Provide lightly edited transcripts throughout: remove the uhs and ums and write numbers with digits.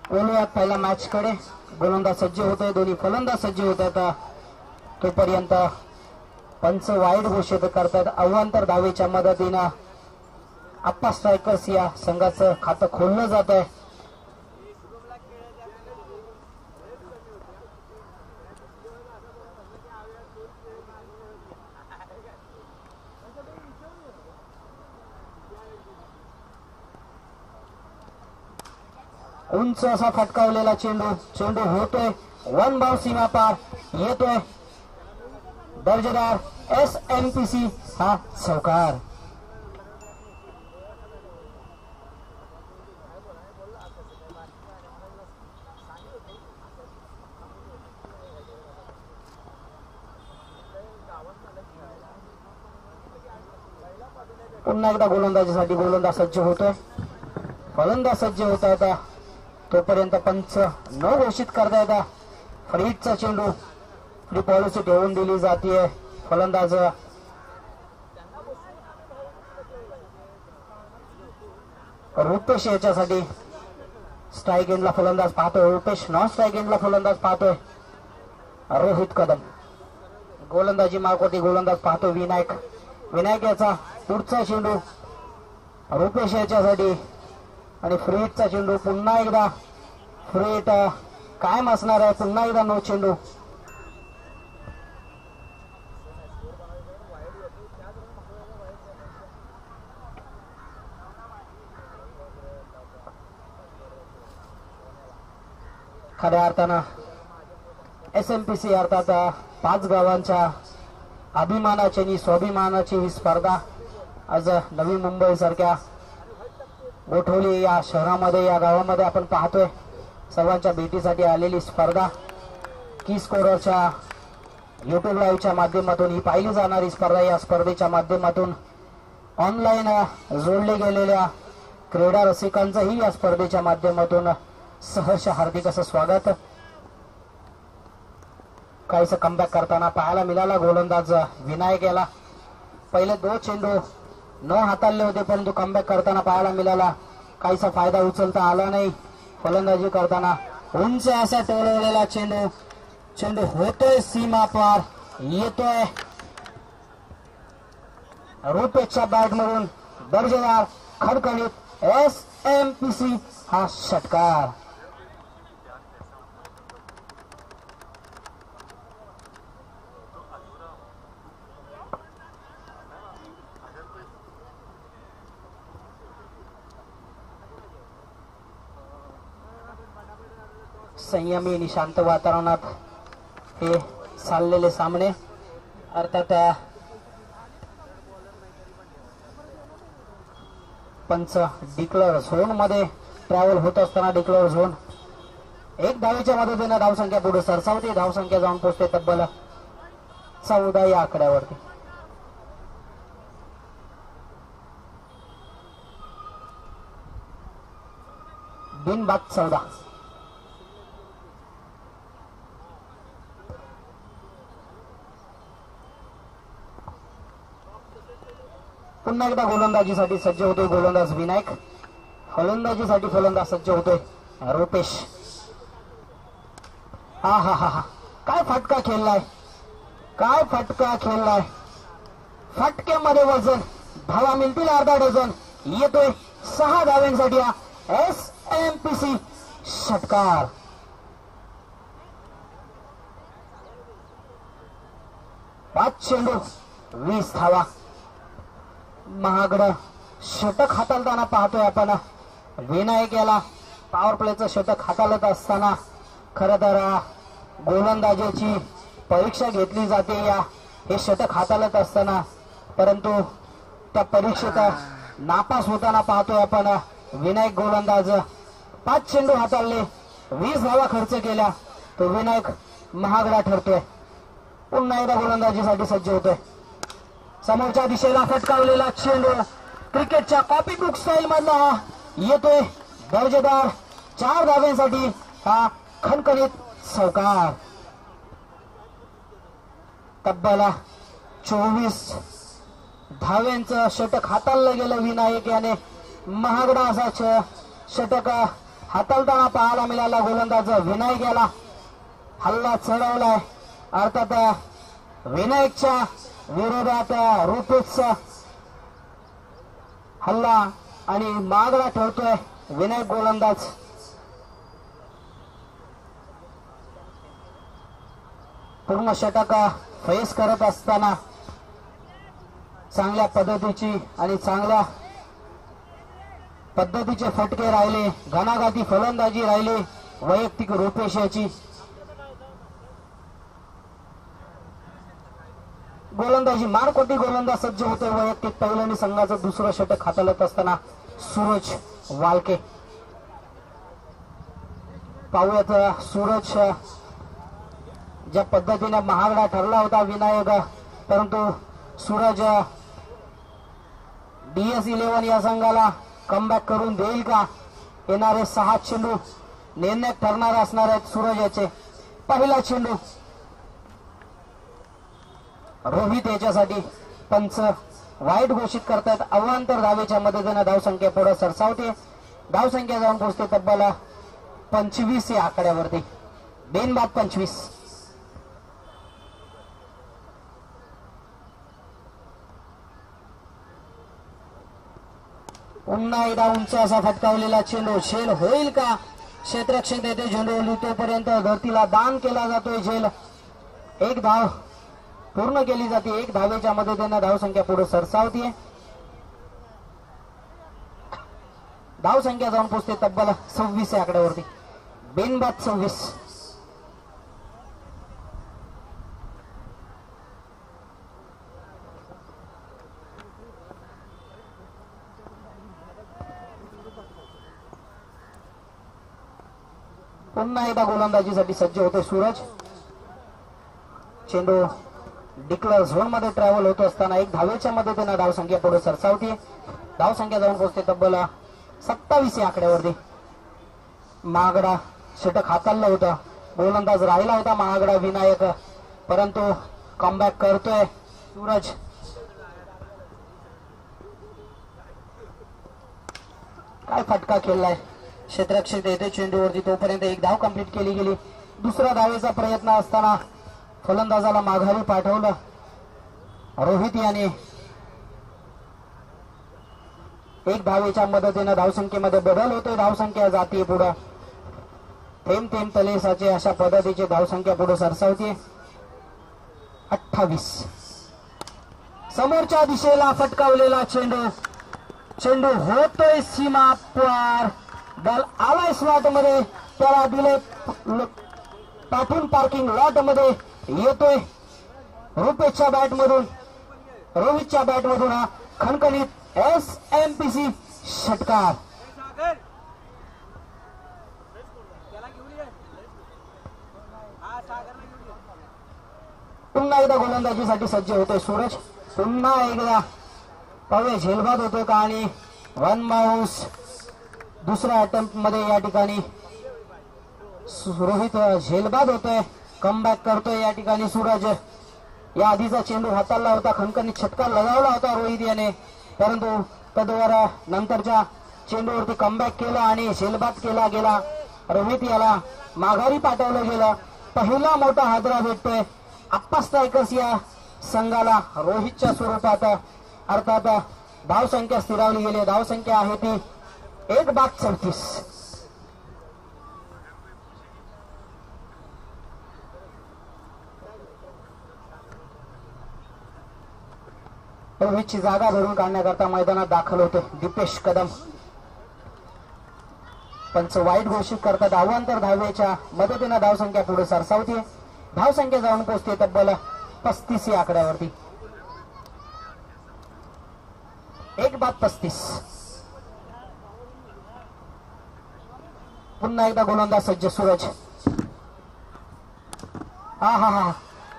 बोलूयात पहिल्या मॅच कडे. गोलंदाज सज्ज होत आहे, दोन्ही फलंदाज सज्ज होत आहेत. तोपर्यंत पंच वाईड घोषित करतात. अवांतर धावेच्या मदतीनं आप्पा स्ट्रायकर्स या संघाचं खातं खोललं जात आहे. उंच असा फटकावलेला चेंडू होतोय वन बाउंड सीमा पार, येतोय दर्जेदार SMPC हा चौकार. पुन्हा एकदा गोलंदाजीसाठी गोलंदाज सज्ज होतोय, फलंदाज सज्ज होत आहे. तोपर्यंत पंच न घोषित करता येता फ्रीचा चेंडू फ्री पॉलिसी ठेवून दिली जाते. फलंदाज रुपेश याच्यासाठी स्ट्राईक एंडला फलंदाज पाहतोय. रुपेश नॉन स्ट्राईक एंडला फलंदाज पाहतोय रोहित कदम. गोलंदाजी मार्कवरती गोलंदाज पाहतोय विनायक. विनायक याचा पुढचा चेंडू रुपेश याच्यासाठी आणि फ्रीटचा चेंडू पुन्हा एकदा फ्रीट कायम असणार आहे. पुन्हा एकदा नो चेंडू. खऱ्या अर्थानं SMPC अर्थात 5 गावांच्या अभिमानाची आणि स्वाभिमानाची ही स्पर्धा आज नवी मुंबई सारख्या गोठवली या शहरामध्ये, या गावामध्ये आपण पाहतोय. सर्वांच्या भेटीसाठी आलेली स्पर्धा की स्कोररच्या युट्यूब लाईव्हच्या माध्यमातून ही पाहिली जाणारी स्पर्धा. या स्पर्धेच्या माध्यमातून ऑनलाईन जोडले गेलेल्या क्रीडा रसिकांचंही या स्पर्धेच्या माध्यमातून सहर्ष हार्दिक असं स्वागत. काहीसं कमबॅक करताना पाहायला मिळाला गोलंदाज विनायक याला. पहिले 2 चेंडू न हाताळले होते, परंतु कमबॅक करताना पाहायला मिळाला. काहीसा फायदा उचलता आला नाही. फलंदाजी करताना उंच असा टोलवलेला चेंडू होतोय सीमा पार, येतोय रुपेशच्या बॅट मधून दर्जेदार खडखडीत SMPC हा षटकार. संयमी आणि शांत वातावरणात हे चाललेले सामने. अर्थात पंच डिक्लेअर झोन मध्ये ट्रॅव्हल होत असताना डिक्लेअर झोन 1 धावेच्या मदतीने धावसंख्या पुढे सरसावते. धावसंख्या जाऊन पोहोचते तब्बल 14 या आकड्यावरती. बिनबाद 14. पुन्हा एकदा गोलंदाजीसाठी सज्ज होतोय गोलंदाज विनायक. फलंदाजीसाठी फलंदाज सज्ज होतोय रुपेश. हा हा हा हा काय फटका खेळलाय, काय फटका खेळलाय. फटक्यामध्ये वजन, धावा मिळतील अर्धा डझन. येतोय 6 धाव्यांसाठी हा SMPC षटकार. पाच चेंडू 20 धावा. महागड षटक हाताळताना पाहतोय आपण विनायक याला. पॉवर प्लेचं षटक हाताळत असताना खरं तर गोलंदाजीची परीक्षा घेतली जाते या हे षटक हाताळत असताना, परंतु त्या परीक्षेत नापास होताना पाहतोय आपण विनायक गोलंदाज. 5 चेंडू हाताळले, 20 धावा खर्च केल्या, तो विनायक महागडा ठरतोय. पुन्हा एकदा गोलंदाजीसाठी सज्ज होतोय. समोरच्या दिशेला फटकावलेला चेंडू क्रिकेटच्या कॉपी बुक स्टाईल मधला हा येतोय दर्जेदार 4 धाव्यांसाठी हा खणखणीत चौकार. तब्बल 24 धाव्यांचं षटक हाताळलं गेलं विनायक याने. महागडा असा षटक हाताळताना पाहायला मिळाला गोलंदाज विनय गेला. हल्ला चढवलाय अर्थात विनायकच्या विरोधात रुपेशचा हल्ला आणि मागला ठेवतोय विनायक गोलंदाज. पूर्ण षटक फेस करत असताना चांगल्या पद्धतीची आणि चांगल्या पद्धतीचे फटके राहिले, घणाघाती फलंदाजी राहिली वैयक्तिक रुपेश याची. गोलंदाजी मारकोटी गोलंदाज सज्ज होते वैयक्तिक पहिल्याने संघाचं दुसरं षटक हाताळत असताना सूरज वालके. पाहूयात सूरज ज्या पद्धतीने महागडा ठरला होता विनायक, परंतु सूरज DS11 या संघाला कमबॅक करून देईल का? येणारे 6 चेंडू निर्णायक ठरणार असणार आहेत सूरज याचे. पहिला चेंडू रोहित याच्यासाठी पंच वाईट घोषित करतात. अवांतर धावेच्या मदतीने धावसंख्या पुढे सरसावते. धावसंख्या जाऊन पोहोचते तब्बल 25 या आकड्यावरती. बेनबाद 25. पुन्हा एकदा उंच असा फटकावलेला चेंडू. झेल होईल का? क्षेत्ररक्षक येथे झेंडू तोपर्यंत धरतीला दान केला जातोय झेल. एक धाव पूर्ण केली जाते. एक धावेच्या मदतीने धावसंख्या पुढे सरसावते. धावसंख्या जाऊन पोहोचते तब्बल 26 या आकड्यावरती. बेनबाद 26. पुन्हा एकदा गोलंदाजीसाठी सज्ज होते सूरज. चेंडू डिक्लेअर झोन मध्ये ट्रॅव्हल होत असताना एक धावेच्या मदतीने धावसंख्या पुढे सरसावते. धावसंख्या जाऊन पोहोचते तब्बल 27 या आकड्यावरती. महागडा षटक हाताळलं होतं. गोलंदाज राहिला होता महागडा विनायक, परंतु कमबॅक करतोय सूरज. काय फटका खेळलाय क्षेत्ररक्षक येथे चेंडूवरती. तोपर्यंत एक धाव कंप्लीट केली गेली. दुसरा धावेचा प्रयत्न असताना फलंदाजाला माघारी पाठवलं रोहित याने. एक धावेच्या मदतीने धावसंख्येमध्ये बदल होतोय. धावसंख्या जाते पुढे. थेंब थेंब तलेसाचे अशा पद्धतीची धावसंख्या पुढे सरसावते. 28. समोरच्या दिशेला फटकावलेला चेंडू. चेंडू होतोय सीमा पार. बॉल आलाय स्लॉट मध्ये. त्याला दिले पाठून पार्किंग लॉट मध्ये येतोय. रुपेशच्या बॅट मधून रोहितच्या बॅट मधून हा खणखणीत SMPC षटकार. पुन्हा एकदा गोलंदाजीसाठी सज्ज होतोय सूरज. पुन्हा एकदा पाहूया झेलबाद होतोय का आणि 1 बाउन्स. दुसऱ्या अटेम्प्ट मध्ये या ठिकाणी रोहित झेलबाद होतोय. कमबॅक करतोय या ठिकाणी सूरज. या आधीचा चेंडू हाताळला होता. खणखणीत षटकार लगावला होता रोहित याने, परंतु तद्वार नंतरच्या चेंडूवरती कमबॅक केला आणि झेलबाद केला गेला. रोहित याला माघारी पाठवलं गेलं. पहिला मोठा हादरा भेटतोय आप्पा स्ट्रायकर्स या संघाला रोहितच्या स्वरूपात. अर्थात धावसंख्या स्थिरावली गेली. धावसंख्या आहे ती 1/34. रोहितची जागा भरून काढण्याकरता मैदानात दाखल होते दीपेश कदम. पंच वाईट घोषित करतात. अवांतर धावेच्या मदतीने धावसंख्या पुढे सरसावते. धावसंख्या जाऊन पोहोचते तब्बल 35 या आकड्यावरती. 1/35. पुन्हा एकदा गोलंदाज सज्ज सूरज. हा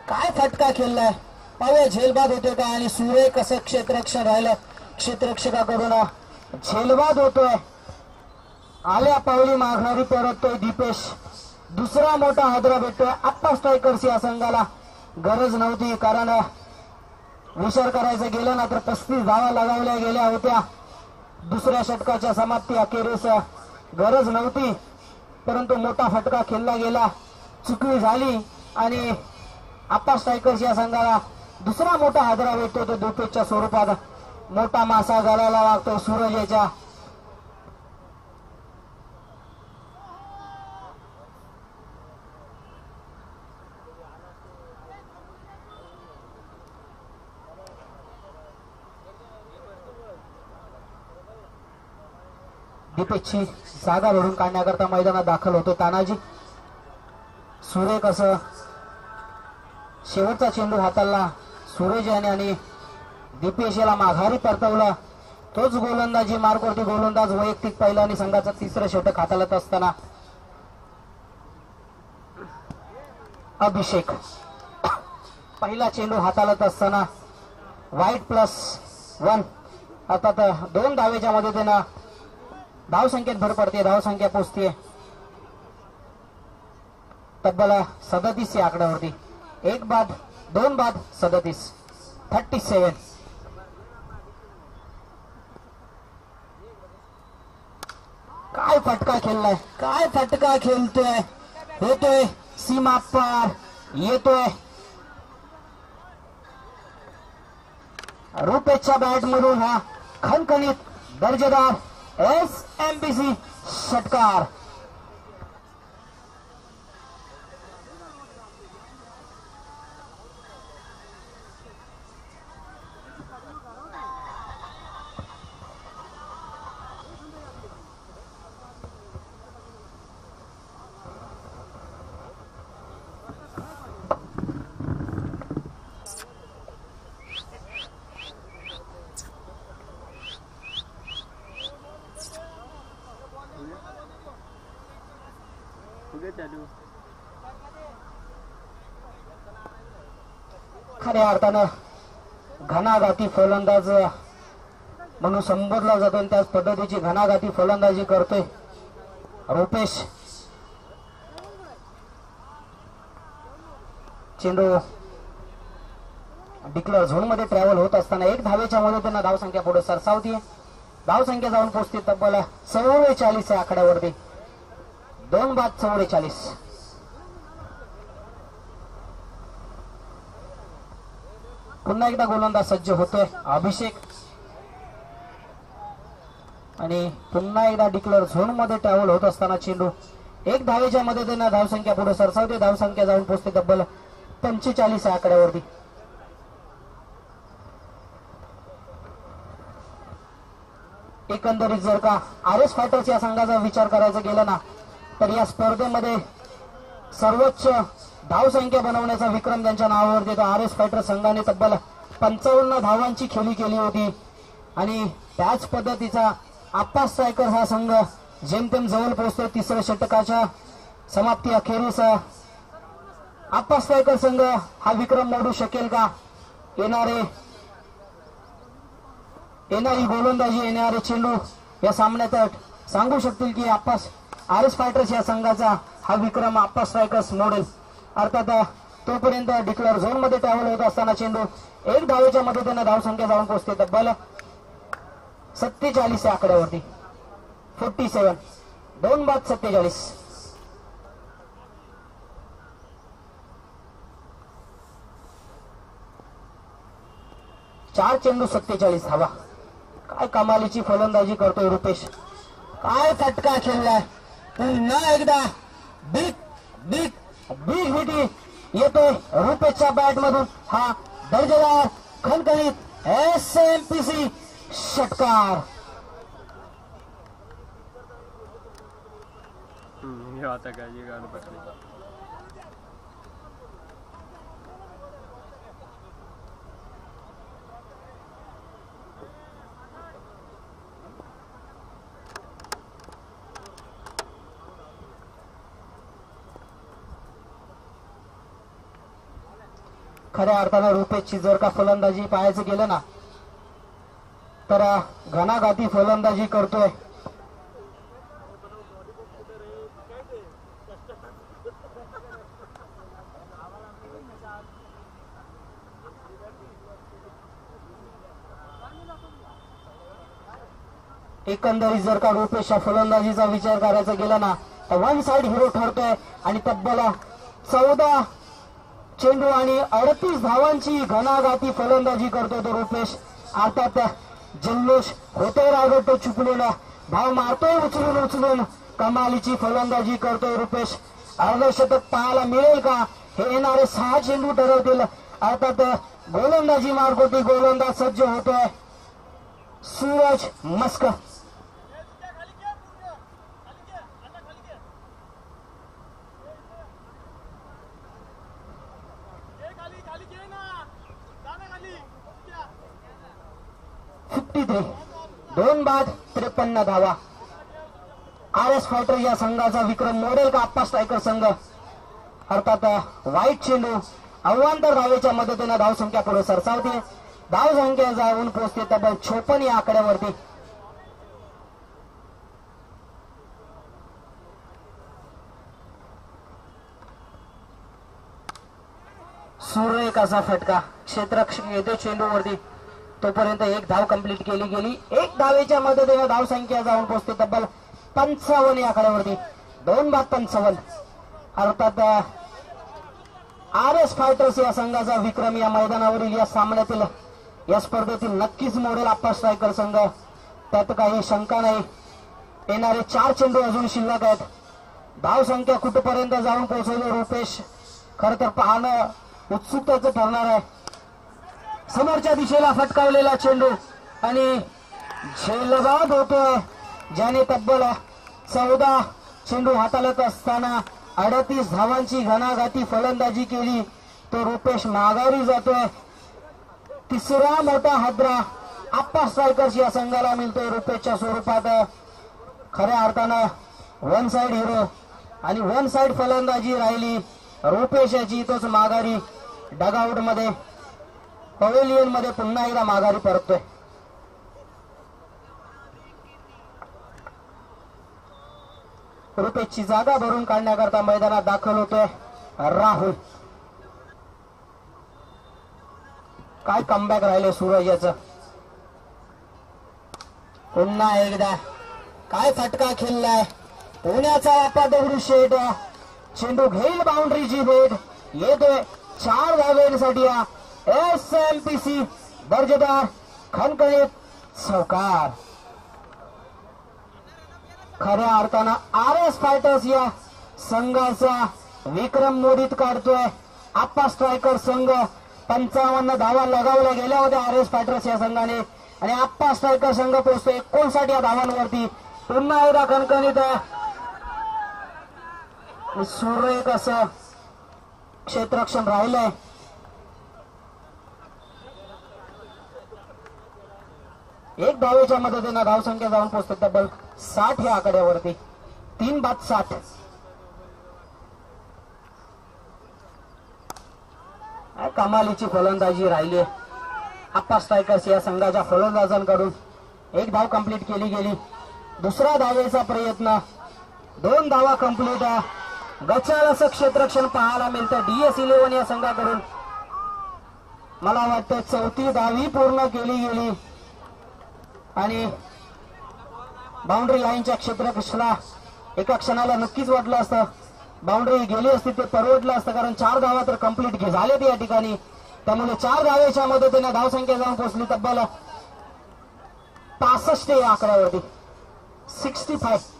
काय फटका खेळलाय. पावे झेलबाद होतोय का आणि सूर्य कसं क्षेत्ररक्षण राहिलं. क्षेत्ररक्षकाकडून झेलबाद होतोय. आल्या पावली माघारी परततोय दीपेश. दुसरा मोठा हादरा भेटतोय आप्पा स्ट्रायकर्स या संघाला. गरज नव्हती, कारण विचार करायचं गेलं ना तर 35 धावा लगावल्या गेल्या होत्या. दुसऱ्या षटकाच्या समाप्ती अखेरीस गरज नव्हती, परंतु मोठा फटका खेळला गेला, चुकी झाली आणि आप्पा स्ट्रायकर्स या संघाला दुसरा मोठा हादरा भेटतो तो दुपेच्या स्वरूपात. मोठा मासा गळाला लागतो सूरज याच्या. दीपेशची जागा भरून काढण्याकरता मैदानात दाखल होतो तानाजी. सुरेख असं शेवटचा चेंडू हाताळला सूरज याने आणि दीपेश याला माघारी परतवलं. तोच गोलंदाजी मार्कवरती गोलंदाज वैयक्तिक पहिला आणि संघाचा तिसरं षटक हाताळत असताना अभिषेक पहिला चेंडू हाताळत असताना वाईट +1 अर्थात 2 धावेच्या मदतीनं धावसंख्येत भर पडते. धावसंख्या पोहोचते तब्बल 37 या आकड्यावरती. 1 बाद 2 बाद 37 37. काय फटका खेळलाय, काय फटका खेळतोय, होतोय सीमा पार, येतोय रुपेशच्या बॅट मधून हा खणखणीत दर्जेदार SMPC षटकार. खऱ्या अर्थानं घणाघाती फलंदाज म्हणून संबोधला जातो आणि त्याच पद्धतीची घणाघाती फलंदाजी करतोय रुपेश. चेंडू डिक्लेअर झोन मध्ये ट्रॅव्हल होत असताना 1 धावेच्या मदतीनं धावसंख्या पुढे सरसावतीये. धावसंख्या जाऊन पोहोचते तब्बल 44 या आकड्यावरती. 2 बाद 44. पुन्हा एकदा गोलंदाज सज्ज होतोय अभिषेक आणि पुन्हा एकदा डिक्लेअर झोन मध्ये ट्रॅव्हल होत असताना चेंडू 1 धावेच्या मदतीनं धावसंख्या पुढे सरसावते. धावसंख्या जाऊन पोहोचते तब्बल 45 या आकड्यावरती. एकंदरीत जर का RS फायटर्स या संघाचा विचार करायचा गेला ना तर या स्पर्धेमध्ये सर्वोच्च धावसंख्या बनवण्याचा विक्रम त्यांच्या नावावर देतो. RS फायटर संघाने तब्बल 55 धावांची खेळी केली होती आणि त्याच पद्धतीचा आप्पा स्ट्रायकर हा संघ जेमतेम जवळ पोहोचतो. तिसऱ्या षटकाच्या समाप्ती अखेरीस आप्पा स्ट्रायकर संघ हा विक्रम मोडू शकेल का? येणारी गोलंदाजी, येणारे चेंडू या सामन्यात सांगू शकतील की RS फायटर्स या संघाचा हा विक्रम आप्पा स्ट्रायकर्स मोडेल. अर्थात तोपर्यंत डिक्लेअर झोन मध्ये ट्रॅव्हल होत असताना चेंडू 1 धावेच्या मदतीनं धावसंख्या जाऊन पोहोचते तब्बल 47 या आकड्यावरती. 47. 2 बाद 47. 4 चेंडू 47 धावा. काय कमालीची फलंदाजी करतोय रुपेश. काय फटका खेळलाय. पुन्हा एकदा बिग बिग बिग हिटी येतोय रुपेशच्या बॅट मधून. हा दर्जेदार खणखणीत SMPC षटकार. आता काय गाणं पटलं. खऱ्या अर्थानं रुपेशची जर का फलंदाजी पाहायचं गेलं ना तर घणाघाती फलंदाजी करतोय. एकंदरीत जर का रुपेशच्या फलंदाजीचा विचार करायचा गेला ना तर वन साइड हिरो ठरतोय आणि तब्बल 14 चेंडू आणि 38 धावांची घणाघाती फलंदाजी करतोय तो रुपेश. अर्थात जल्लोष होतोय रागत तो चुकलेला धाव मारतोय उचलून उचलून कमालीची फलंदाजी करतोय रुपेश. अर्धशतक पाहायला मिळेल का हे येणारे 6 चेंडू ठरवतील. अर्थात गोलंदाजी मार्गोटी गोलंदाज सज्ज होतोय सूरज मस्क. दोन बाद 53 धावा. RS फायटर या संघाचा विक्रम मोडेल का आप्पा स्ट्रायकर संघ. अर्थात वाईट चेंडू अवांतर धावेच्या मदतीने धावसंख्या पुढे सरसावते. धावसंख्या जाऊन पोहोचते तब्बल 56 या आकड्यावरती. सुरेख असा फटका क्षेत्ररक्षक येतो चेंडूवरती. तोपर्यंत एक धाव कंप्लीट केली गेली. एक धावेच्या मदतीने धावसंख्या जाऊन पोहोचते तब्बल 55 या आकड्यावरती. 2 बाद 55. अर्थात RS फायटर्स या संघाचा विक्रम या मैदानावरील या सामन्यातील या स्पर्धेतील नक्कीच मोडेल आप्पा स्ट्रायकर संघ. त्यात काही शंका नाही. येणारे 4 चेंडू अजून शिल्लक आहेत. धावसंख्या कुठपर्यंत जाऊन पोहोचवले रुपेश खर तर पाहणं उत्सुकतेचं ठरणार आहे. समोरच्या दिशेला फटकावलेला चेंडू आणि झेलबाद होतोय ज्याने तब्बल 14 चेंडू हाताळत असताना 38 धावांची घणाघाती फलंदाजी केली. तो रुपेश माघारी जातोय. तिसरा मोठा हादरा आप्पा स्ट्रायकर्स या संघाला मिळतोय रुपेशच्या स्वरूपात. खऱ्या अर्थानं वन साइड हिरो आणि वन साइड फलंदाजी राहिली रुपेश याची. तोच माघारी डगआउट मध्ये पवेलियन मध्ये पुन्हा एकदा माघारी परततोय. रुपेशची जागा भरून काढण्याकरता मैदानात दाखल होतोय राहुल. काय कमबॅक राहिले सूरज याचं. पुन्हा एकदा काय फटका खेळलाय पुण्याचा आप्पा दगडूशेठ. चेंडू घेईल बाउंड्रीची भेट. येतोय 4 धावेसाठी हा SMPC दर्जेदार खणखणीत चौकार. खऱ्या अर्थानं RS फायटर्स या संघाचा विक्रम मोडीत काढतोय आप्पा स्ट्रायकर संघ. 55 धावा लगावल्या गेल्या होत्या RS फायटर्स या संघाने आणि आप्पा स्ट्रायकर संघ पोहोचतो 59 या धावांवरती. पुन्हा एकदा खणखणीत सुरेख असं क्षेत्ररक्षण राहिलंय. एक धावेच्या मदतीने धावसंख्या जाऊन पोहोचते तब्बल 60 या आकड्यावरती. 3 बाद 60. कमालीची फलंदाजी राहिली आप्पा स्ट्रायकर्स या संघाच्या फलंदाजांकडून. एक धाव कंप्लीट केली गेली. दुसरा धावेचा प्रयत्न. 2 धावा कंप्लीट. गचाळ असं क्षेत्ररक्षण पाहायला मिळतं DS11 या संघाकडून. मला वाटतं 4थी धावी पूर्ण केली गेली आणि बाउंड्री लाईनच्या क्षेत्ररक्षणाला एका क्षणाला नक्कीच वाटलं असतं बाउंड्री गेली असती ते परवडलं असतं. कारण 4 धावा तर कंप्लीट झाल्यात या ठिकाणी. त्यामुळे 4 धावेच्या मदतीने धावसंख्या जाऊन पोहोचली तब्बल 65 या आकड्यावरती. 65.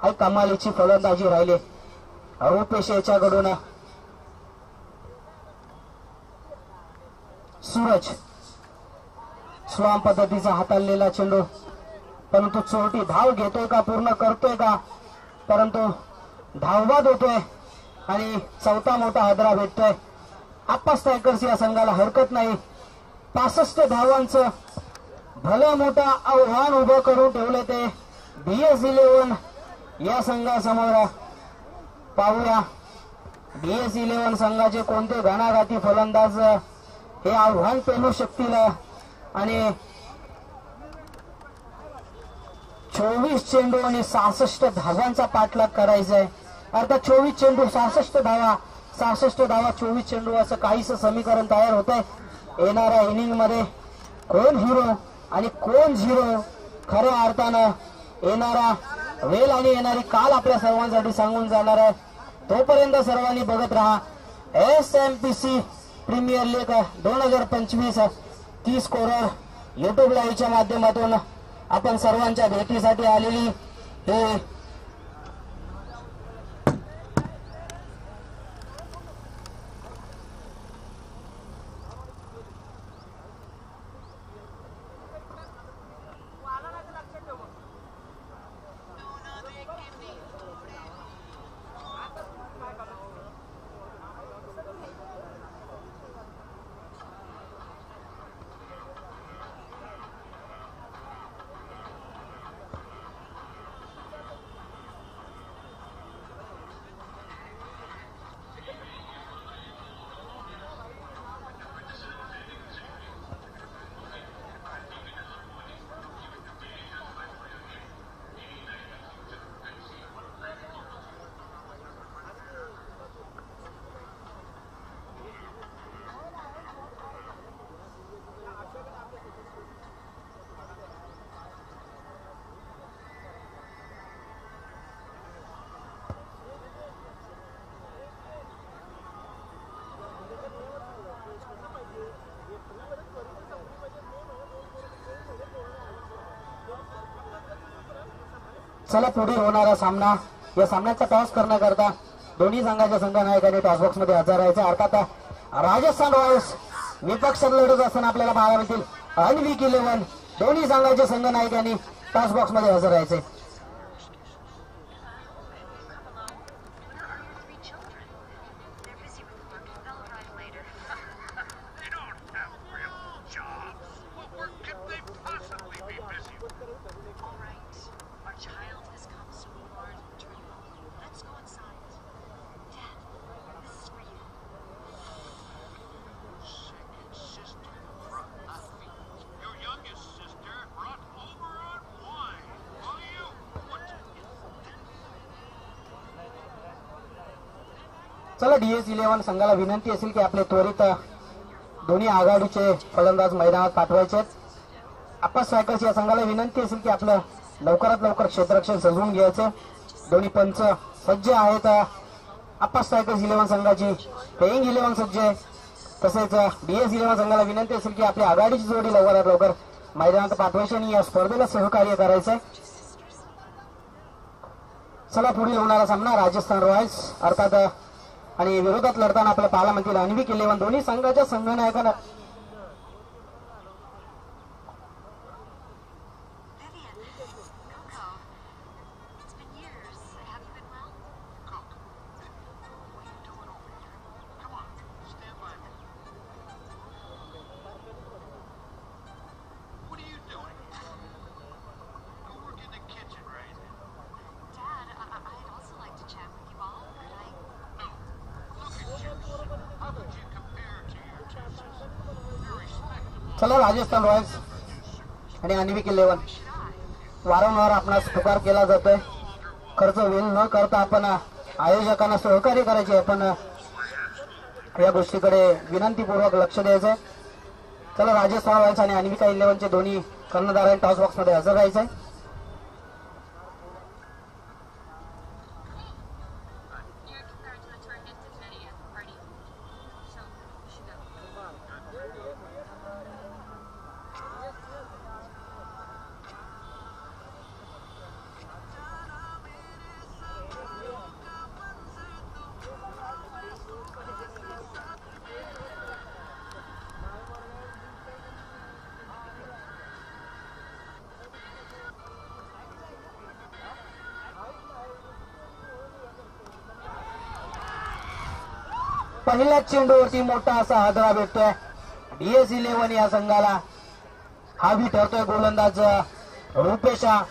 काय कमालीची फलंदाजी राहिली रुपेश याच्याकडून. सूरज स्वाम पद्धतीचा हाताळलेला चेंडू परंतु चोरटी धाव घेतोय का पूर्ण करतोय का. परंतु धावबाद होतोय आणि 4था मोठा हादरा भेटतोय. आप्पा स्ट्रायकर्स या संघाला हरकत नाही. 65 धावांचं भलं मोठं आव्हान उभं करून ठेवले ते DS11 या संघासमोर. पाहूया DS11 संघाचे कोणते घणाघाती फलंदाज हे आव्हान पेलू शकतील. आणि 24 चेंडू आणि 66 धावांचा पाठलाग करायचा आहे. अर्थात 24 चेंडू 66 धावा 66 धावा 24 चेंडू असं काहीच समीकरण तयार होत आहे. येणाऱ्या इनिंग मध्ये कोण हिरो आणि कोण झिरो खऱ्या अर्थानं येणारा वेळ आणि येणारी काल आपल्या सर्वांसाठी सांगून जाणार आहे. तोपर्यंत सर्वांनी बघत राहा SMPC premier league 2025 30 scorer YouTube लाईव्हच्या माध्यमातून आपण सर्वांच्या भेटीसाठी आलेली हे चला पुढे होणारा सामना. या सामन्याचा टॉस करण्याकरता दोन्ही संघाच्या संघनायकांनी टॉस बॉक्स मध्ये हजर राहायचे. अर्थात राजस्थान रॉयल्स विपक्षात लढत असताना आपल्याला पाहायला मिळतील अनविक 11 दोन्ही संघाच्या संघनायकांनी टॉस बॉक्स मध्ये हजर राहायचे. चला DS11 संघाला विनंती असेल की आपले त्वरित दोन्ही आघाडीचे फलंदाज मैदानात पाठवायचे. आपण स्ट्रायकर्स या संघाला विनंती असेल की आपलं लवकरात लवकर क्षेत्ररक्षण सजवून घ्यायचं. दोन्ही पंच सज्ज आहेत. आपण स्ट्रायकर्स 11 संघाची प्लेइंग 11 सज्ज आहे. तसेच DS11 संघाला विनंती असेल की आपली आघाडीची जोडी लवकरात लवकर मैदानात पाठवायची आणि या स्पर्धेला सहकार्य करायचंय. चला पुढील होणारा सामना राजस्थान रॉयल्स अर्थात आणि विरोधात लढताना आपल्याला पाहायला मिळतील अनविक 11 दोन्ही संघाच्या संघनायकांना चला राजस्थान रॉयल्स आणि अनविक 11 वारंवार आपणास पुकार केला जातोय. खर्च वेळ न करता आपण आयोजकांना सहकार्य करायचे. आपण या गोष्टीकडे विनंतीपूर्वक लक्ष द्यायचंय. चला राजस्थान रॉयल्स आणि अनविक 11 चे दोन्ही कर्णधारांनी टॉस बॉक्स मध्ये हजर राहायचंय. पहिल्याच चेंडूवरती मोठा असा हादरा भेटतोय DS11 या संघाला. हावी ठरतोय गोलंदाज रुपेशा.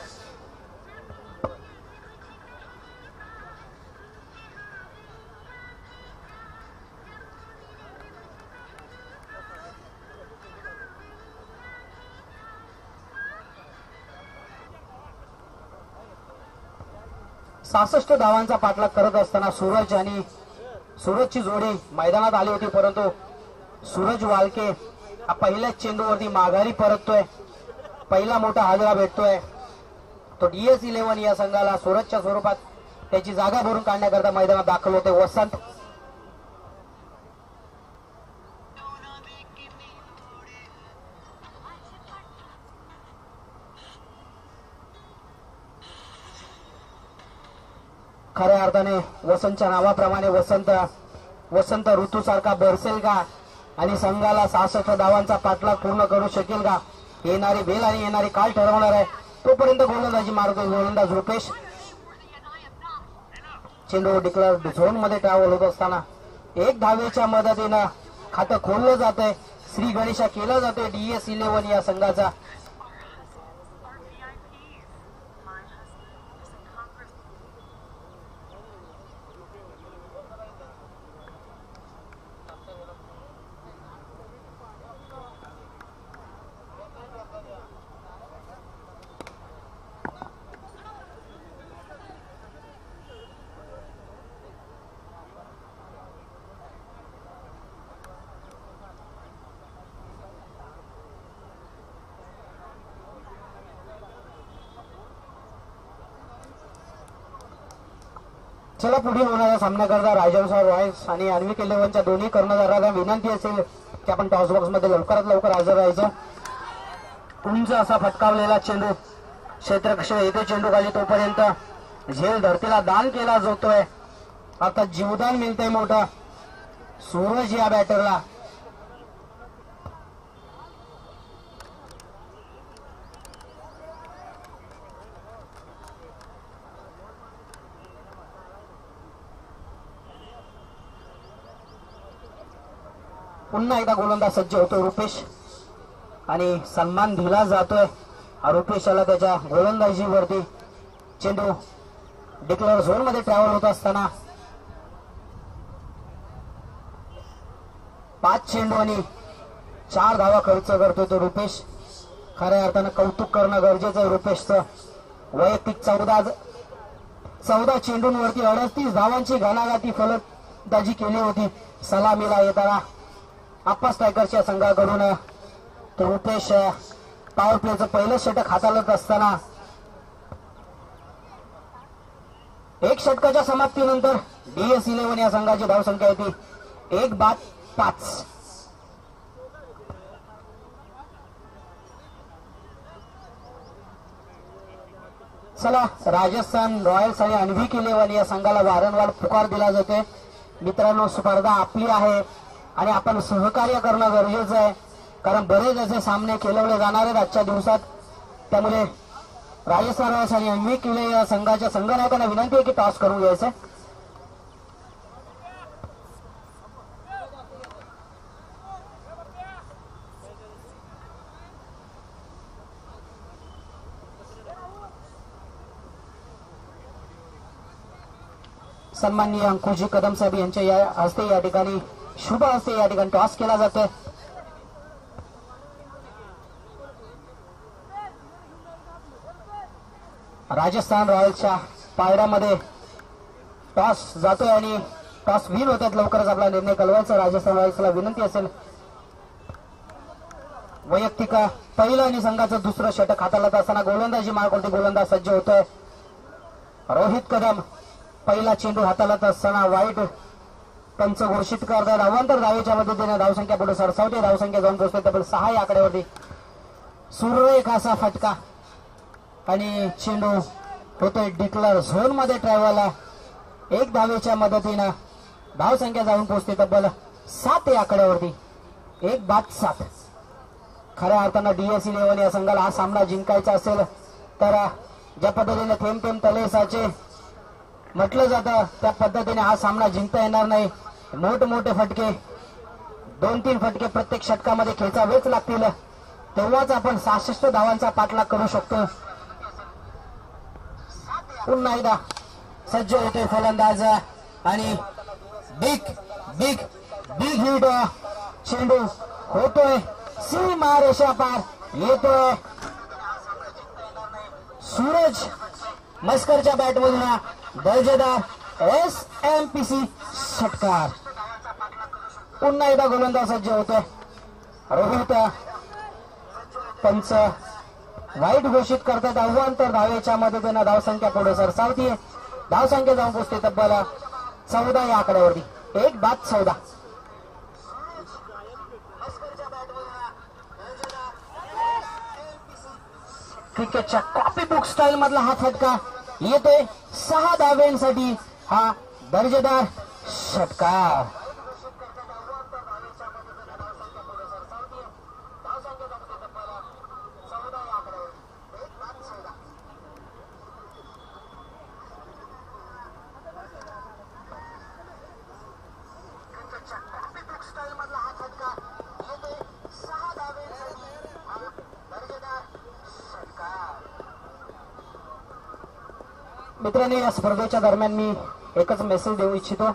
सहासष्ट धावांचा पाठलाग करत असताना सूरज आणि सूरजची जोडी मैदानात आली होती, परंतु सूरज वालके पहिल्याच चेंडूवरती माघारी परततोय. पहिला मोठा हादरा भेटतोय तो DS11 या संघाला सूरजच्या स्वरूपात त्याची जागा भरून काढण्याकरता मैदानात दाखल होते वसंत. खऱ्या अर्थाने वसंतच्या नावाप्रमाणे वसंत ऋतूसारखा बरसेल का आणि संघाला 66 धावांचा पाठलाग पूर्ण करू शकेल का? येणारी वेळ आणि येणारी काळ ठरवणार आहे. तोपर्यंत गोलंदाजी मारतोय गोलंदाज रुपेश. चेंडू डिक्लेअर झोन मध्ये ट्रॅव्हल होत असताना एक धावेच्या मदतीनं खातं खोललं जातंय. श्री गणेशा केला जातोय DS11 या संघाचा. चला पुढील होणाऱ्या सामन्याकरता राजहंस रॉयल्स आणि अन्विक 11च्या दोन्ही कर्णधारांना विनंती असेल की आपण टॉस बॉक्स मध्ये लवकरात लवकर हजर राहायचं. उंच असा फटकावलेला चेंडू क्षेत्ररक्षक येथे चेंडू खाली तोपर्यंत झेल धरतीला दान केला जातोय. आता जीवदान मिळतंय मोठं सूरज या बॅटरला. पुन्हा एकदा गोलंदाज सज्ज होतो रुपेश आणि सन्मान दिला जातोय रुपेशला त्याच्या गोलंदाजीवरती. चेंडू डिक्लेअर झोन मध्ये ट्रॅव्हल होत असताना 5 चेंडू आणि 4 धावा खर्च करतोय तो रुपेश. खऱ्या अर्थानं कौतुक करणं गरजेचं आहे रुपेशचं. वैयक्तिक 14 चेंडूंवरती 38 धावांची घणाघाती फलंदाजी केली होती. सलामीला येताना आप्पा स्ट्रायकरच्या संघाकडून रुपेश पॉवर प्लेचं पहिलं षटक हाताळत असताना एक षटकाच्या समाप्तीनंतर DS11 या संघाची धावसंख्या होती 1-5. चला राजस्थान रॉयल्स आणि अन्विक 11 या संघाला वारंवार पुकार दिला जातोय. मित्रांनो, स्पर्धा आपली आहे आणि आपण सहकार्य करणं गरजेचं आहे, कारण बरेच असे सामने खेळवले जाणार आहेत आजच्या दिवसात. त्यामुळे राजस्थान रॉयल्स आणि अन्विक 11 या संघाच्या संघनायकांना विनंती आहे की टॉस करून घ्यायचं. सन्माननीय अंकुशजी कदम साहेब यांच्या या हस्ते या ठिकाणी शुभ हस्ते या ठिकाणी टॉस केला जातोय. राजस्थान रॉयल्सच्या पायऱ्यामध्ये टॉस जातोय आणि टॉस विन होतात. लवकरच आपला निर्णय कळवायचा. राजस्थान रॉयल्सला विनंती असेल. वैयक्तिक पहिलं आणि संघाचं दुसरं षटक हाताळत असताना गोलंदाजी मार्गावरती गोलंदाज सज्ज होतोय. रोहित कदम पहिला चेंडू हाताळत असताना वाईट पंच घोषित करतात. अवांतर धावेच्या मदतीने धावसंख्या पुढे सरसावते. धावसंख्या जाऊन पोहोचते तब्बल 6 या आकड्यावरती. सुरेख असा फटका आणि चेंडू होतोय डिक्लेअर झोन मध्ये ट्रॅव्हल. 1 धावेच्या मदतीनं धावसंख्या जाऊन पोहोचते तब्बल 7 या आकड्यावरती. 1-7. खऱ्या अर्थानं DS11 या संघाला हा सामना जिंकायचा असेल तर ज्या पद्धतीने थेंब थेंब तले साचे म्हटलं जातं त्या पद्धतीने हा सामना जिंकता येणार नाही. मोठमोठे फटके 2-3 फटके प्रत्येक षटकामध्ये खेचावेच लागतील, तेव्हाच आपण 66 धावांचा पाठलाग करू शकतो. पुन्हा एकदा सज्ज होतोय फलंदाज आणि बिग बिग बिग हिट. चेंडू होतोय सीमा रेषा पार. येतोय सूरज मस्करच्या बॅटमधून दर्जेदार SMPC षटकार. पुन्हा एकदा गोलंदाज सज्ज होतोय. रोहित पंच वाईट घोषित करतात अव्वांतर धावेच्या मदतीनं धावसंख्या पुढे सरसावतीये. धावसंख्या जाऊन पोचते तब्बल 14 या आकड्यावरती. 1-14. क्रिकेटच्या कॉपी बुक स्टाईल मधला हा फटका येतोय 6 धाव्यांसाठी. हा दर्जेदार षटकार. मित्रांनो, या स्पर्धेच्या दरम्यान मी एकच मेसेज देऊ इच्छितो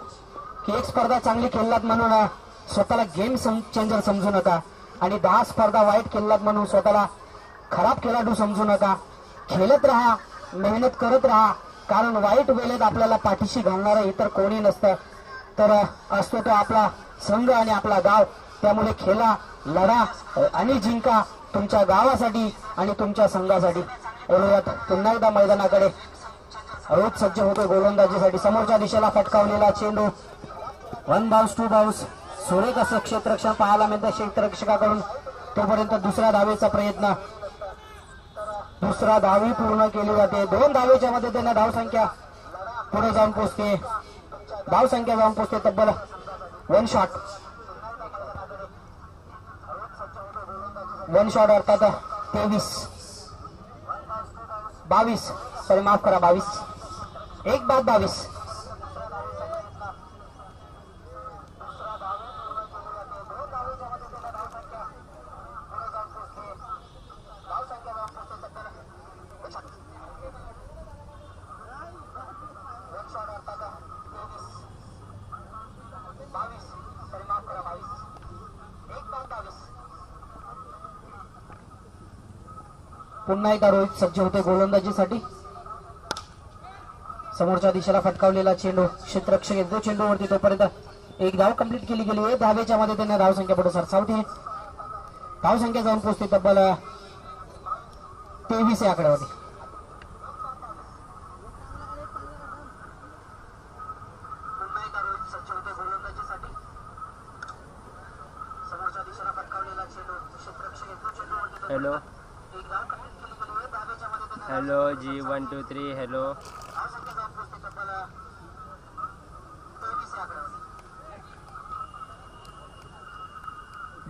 की एक स्पर्धा चांगली खेळलात म्हणून स्वतःला गेम चेंजर समजू नका आणि 10 स्पर्धा वाईट खेळलात म्हणून स्वतःला खराब खेळाडू समजू नका. खेळत राहा, मेहनत करत राहा, कारण वाईट वेळेत आपल्याला पाठीशी घालणारं इतर कोणी नसतं, तर असतो तो आपला संघ आणि आपला गाव. त्यामुळे खेळा, लढा आणि जिंका तुमच्या गावासाठी आणि तुमच्या संघासाठी. बोलूयात पुन्हा एकदा मैदानाकडे. रोज सज्ज होतो गोलंदाजीसाठी. समोरच्या दिशेला फटकावलेला चेंडू 1 बाउन्स 2 बाउन्स. सुरेख असं क्षेत्ररक्षण पाहायला मिळतं क्षेत्ररक्षकाकडून. तोपर्यंत दुसऱ्या धावेचा प्रयत्न. दुसरा धावी पूर्ण केली जाते. 2 धावेच्या मदतीने धावसंख्या पुढे जाऊन पोचते. धावसंख्या जाऊन पोचते तब्बल 1 शॉट. 1 शॉट अर्थात 22. सॉरी, माफ करा, 22. 1-22. पुन्हा एकदा रोहित सज्ज होते गोलंदाजीसाठी. समोरच्या दिशेला फटकावलेला चेंडू क्षेत्ररक्षक येतो चेंडूवरती. तोपर्यंत एक धाव कंप्लीट केली गेली आहे. धावेच्या मदतीने धावसंख्या पुढे सरसावते. धावसंख्या जाऊन पोचते तब्बल 23 या आकड्यावरती. हॅलो हॅलो जी 1 2 3. हॅलो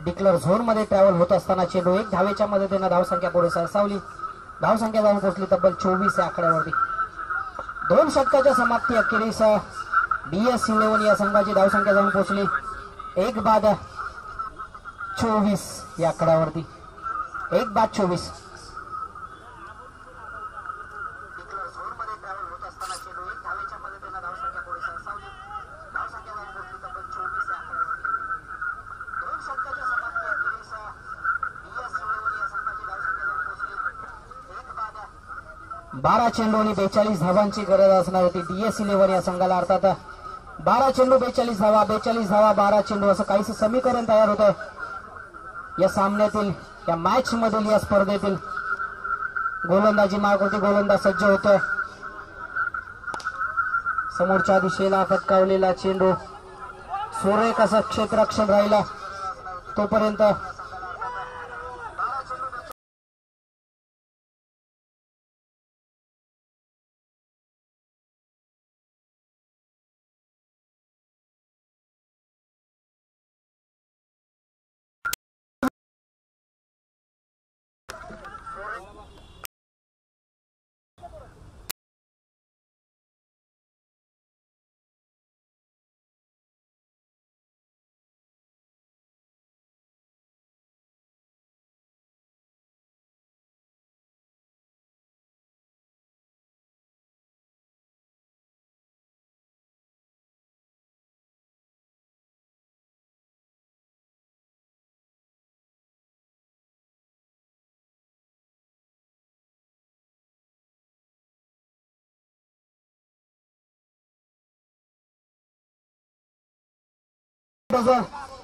डिक्लेअर झोन मध्ये ट्रॅव्हल होत असताना चेंडू 1 धावेच्या मदतीने धावसंख्या पुढे सरसावली. धावसंख्या जाऊन पोहोचली तब्बल 24 या आकड्यावरती. 2 षटकाच्या समाप्ती अखेरीस DS11 या संघाची धावसंख्या जाऊन पोहोचली 1-24 या आकड्यावरती. 1-24. बारा चेंडू आणि 42 धावांची गरज असणार होती DS11 या संघाला. अर्थात 12 चेंडू 42 धावा, 42 धावा 12 चेंडू, असं काहीच समीकरण तयार होतं या सामन्यातील, या मॅच मधील, या स्पर्धेतील. गोलंदाजी मार्गावरती गोलंदाज सज्ज होतोय. समोरच्या दिशेला फटकावलेला चेंडू सुरेख असं क्षेत्ररक्षण राहिला. तोपर्यंत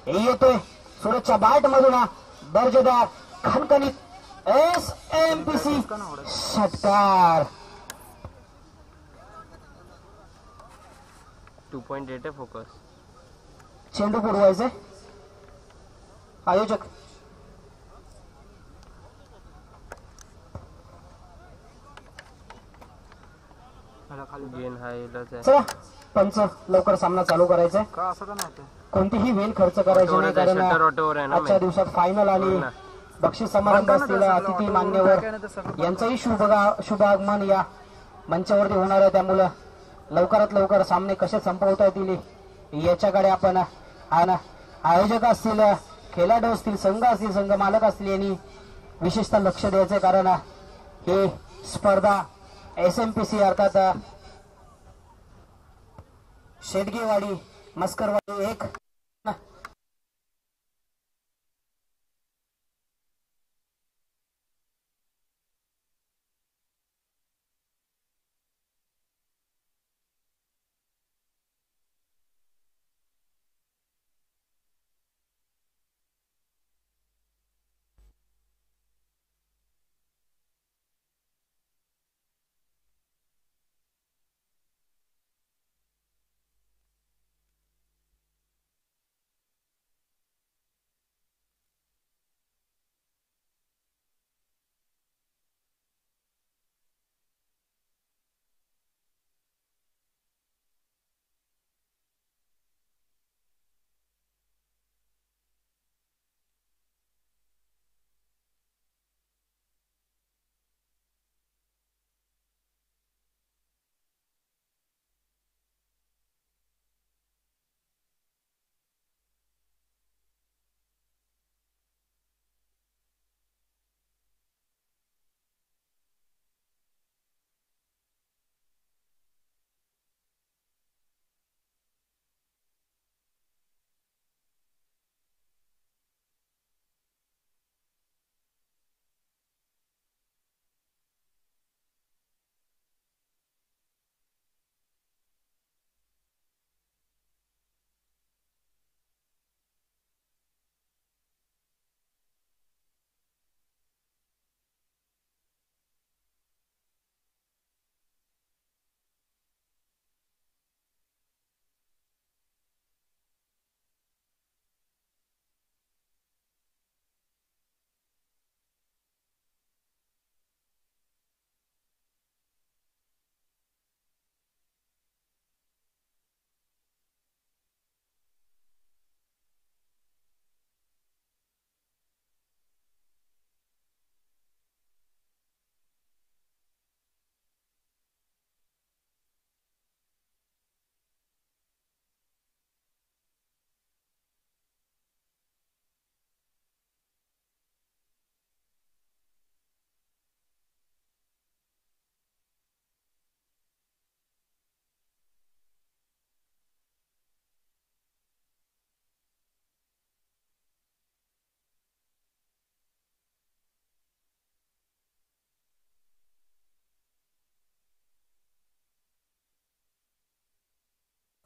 येतोय सुरतच्या बॅट मधून दर्जेदार खणखणीत SMPC षटकार. 2.8 आहे फोकस. चेंडू पुरवायचे आयोजक. गेन हायलाच आहे. चला पंच लवकर सामना चालू करायचा आहे. का असं का नव्हतं? कोणतीही वेळ खर्च करायची नाही कारण शटर ऑटोवर आहे ना आजच्या दिवसात फायनल आणि बक्षीस समारंभ असलेला अतिथी मान्यवर यांचंही शुभ आगमन या मंचावरती होणार आहे. त्यामुळं लवकरात लवकर सामने कसे संपवता येतील याच्याकडे आपण आयोजक असतील, खेळाडू असतील, संघ असतील, संघ मालक असतील यांनी विशेषतः लक्ष द्यायचे कारण हे स्पर्धा SMPC अर्थात शेडगेवाडी मस्करवाडी एक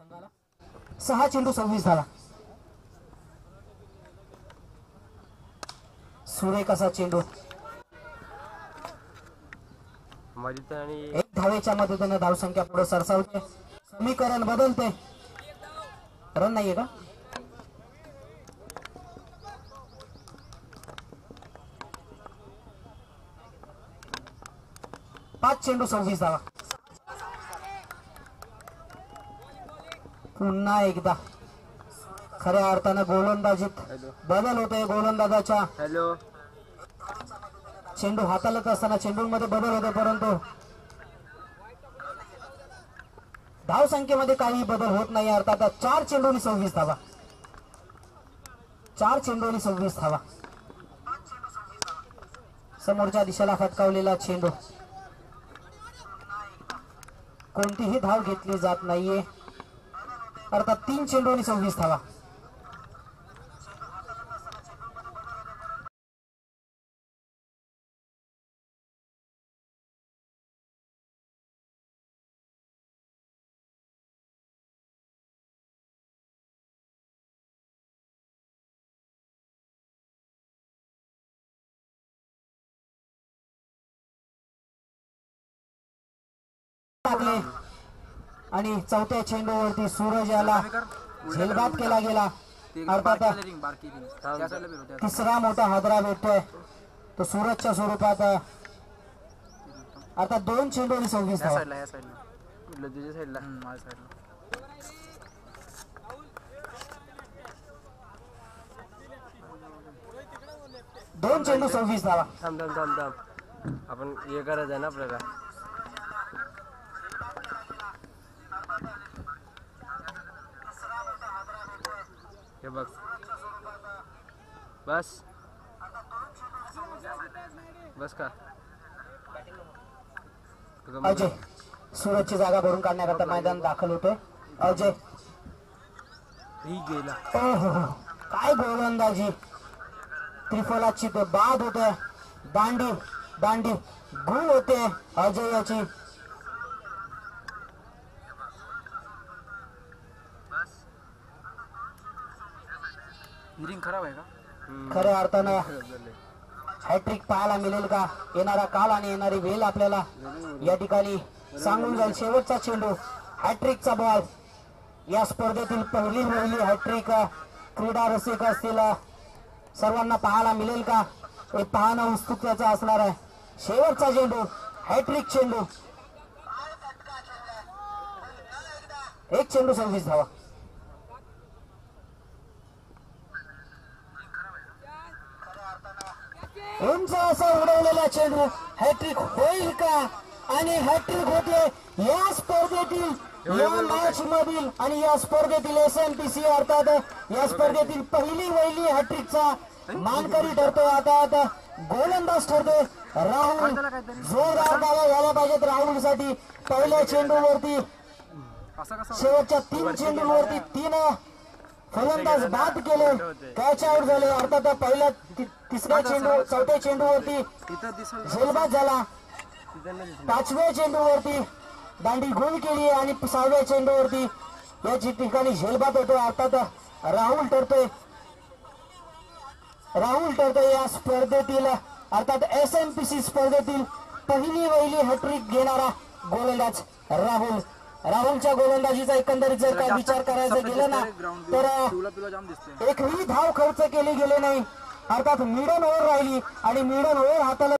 संघाला 6 चेंडू 26 धावा. सुरेख असा चेंडू आणि एक धावेच्या मदतीने धावसंख्या पुढे सरसावते. समीकरण बदलते. रन नाहीये का? पाच चेंडू 26 धावा. पुन्हा एकदा खऱ्या अर्थानं गोलंदाजीत बदल होतोय. गोलंदाजाच्या हॅलो चेंडू हाताळत असताना चेंडूंमध्ये बदल होते परंतु धाव संख्येमध्ये काही बदल होत नाही. अर्थात 4 चेंडूंनी 26 धावा. 4 चेंडूंनी 26 धावा. समोरच्या दिशेला फटकावलेला चेंडू कोणतीही धाव घेतली जात नाहीये. अर्थात 3 चेंडूंनी 26 धावा. टाकले आणि चौथ्या चेंडूवरती सूरज याला झेलबाद केला गेला. अर्थात तिसरा मोठा हादरा भेटतोय तो सूरजच्या स्वरूपात. आता 2 चेंडू आणि 26 धावा. तुझ्या साईडला 2 चेंडू 26 धावा. थांब थांब थांब थांब. आपण हे करायचं आहे ना आपल्याला. हे बघ बस बस का अजय सूरजची जागा भरून काढण्याकरता मैदान दाखल होतोय. अजय ही गेला. ओहो काय गोलंदाजी. त्रिफलाची ते बाद होते. दांडी दांडी गुण होते अजयाची. हिरिंग खराब आहे का? खऱ्या अर्थानं हॅट्रिक पाहायला मिळेल का. येणारा काल आणि येणारी वेळ आपल्याला या ठिकाणी सांगून जाईल. शेवटचा चेंडू हॅट्रिकचा बॉल. या स्पर्धेतील पहिली हॅट्रिक क्रीडा रसिक असतील सर्वांना पाहायला मिळेल का हे पाहणं उत्सुकतेचं असणार आहे. शेवटचा चेंडू हॅट्रिक चेंडू. 1 चेंडू 26 धावा. उंच असा उडवलेला चेंडू हॅट्रिक होईल का आणि हॅट्रिक होते या स्पर्धेतील या मॅच मधील आणि या स्पर्धेतील SMPC अर्थात या स्पर्धेतील पहिली हॅट्रिकचा मानकरी ठरतो. आता गोलंदाज ठरतो राहुल. जोरदार धावा झाल्या पाहिजेत राहुल साठी. पहिल्या चेंडूवरती शेवटच्या 3 चेंडूवरती 3 फलंदाज बाद केले. कॅच आउट झाले. अर्थात पहिल्या तिसऱ्या चेंडू चौथ्या चेंडूवरती झेलबाद झाला. 5व्या चेंडूवरती दांडी गोल केली आणि 6व्या चेंडूवरती या ठिकाणी झेलबाद होतो. अर्थात राहुल ठरतोय या स्पर्धेतील अर्थात SMPC स्पर्धेतील पहिली हॅट्रिक घेणारा गोलंदाज राहुल. राहुलच्या गोलंदाजीचा एकंदरीत जर का विचार करायचा गेला ना तर एकही धाव खर्च केली गेली नाही. अर्थात मिडन ओव्हर राहिली आणि मिडन ओव्हर हाताला